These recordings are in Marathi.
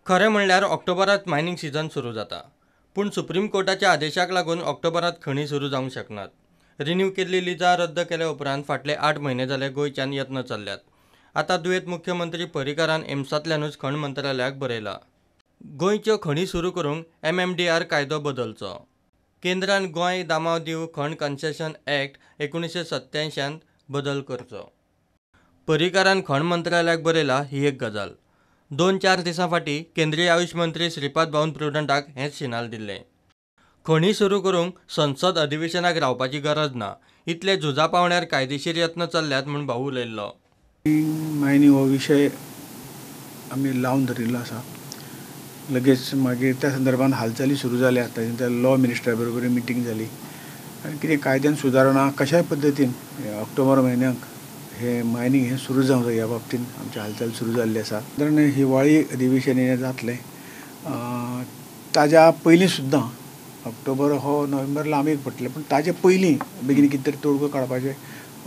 खरें म्हणल्यार ऑक्टोबरांत मायनिंग सीझन सुरू जाता, पूण सुप्रीम कोर्टाच्या आदेशाक लागून ऑक्टोबरांत खणी सुरू जावंक शकनात. रिन्यू केल्ली लिजा रद्द केल्या उपरांत फाटले 8 म्हयने जाले गोंयच्यान यत्न चल्ल्यात. आतां दुयेंत मुख्यमंत्री पर्रीकारान एम्सांतल्यानूच खण मंत्रालयाक बरयला. गोंयच्यो खणी सुरू करूंक MMDR कायदो बदलचो. केंद्रान गोंय दामाव दीव खण कन्सेशन ॲक्ट 1987त बदल करचो. पर्रीकारान खण मंत्रालयाक बरयला ही एक गजाल. 2-4 दिसां फाटीं केंद्रीय आयुश मंत्री श्रीपाद भाऊन प्रुडंटाक हेंच शिनाल दिल्लें. खणी सुरू करूंक संसद अधिवेशनाक रावपाची गरज ना, इतले झुजा पावण्यार कायदेशीर यत्न चल्ल्यात म्हूण भाऊ उलयल्लो. मायनिंग हो विशय आमी लावन धरिल्लो आसा. लगेच मागीर त्या संदर्भात हालचाली सुरू जाल्यात. ताच्या लॉ मिनिस्टरा बरोबर मिटींग जाली आनी कितें कायद्यान सुदारणा कशाय पद्दतीन ऑक्टोबर म्हयन्याक हे मायनिंग हे सुरू जावंक जाय ह्या बाबतीन आमची हालचाल सुरू जाल्ली आसा. कारण हिवाळी अधिवेशन हे जातलें ताज्या पयलीं सुद्दां ऑक्टोबर हो नोव्हेंबर लांबीक पडटलें, पूण ताजे पयलीं बेगीन कितें तरी तोडगो काडपाचें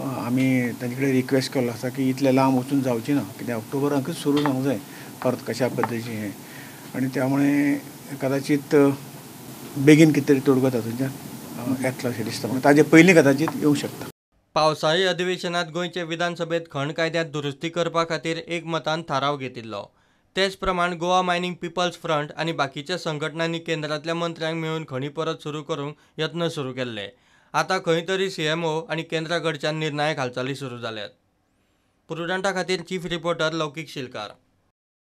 आमी तांचे कडेन रिक्वेस्ट केल्लो आसा की इतले लांब वचून जावची ना, कित्याक ऑक्टोबराकूच सुरू जावंक जाय परत कशा पद्दतीचें हें. आनी त्यामुळे कदाचित बेगीन कितें तरी तोडगो तातूंतल्यान येतलो अशें दिसता. पूण ताजे पयलीं कदाचित येवंक शकता. पावसाळी अधिवेशनात गोंयचे विधानसभेत खण कायद्यांत दुरुस्ती करपा खातीर एकमतान थाराव घेतिल्लो. तेच प्रमाण गोवा मायनिंग पीपल्स फ्रंट आनी बाकीच्या संघटनांनी केंद्रांतल्या मंत्र्यांक मेळून खणी परत सुरू करूंक यत्न सुरू केल्ले. आतां खंय तरी CMO आनी केंद्रा कडच्यान निर्णायक हालचाली सुरू जाल्यात. प्रुडंटा खातीर चीफ रिपोर्टर लौकीक शिलकार.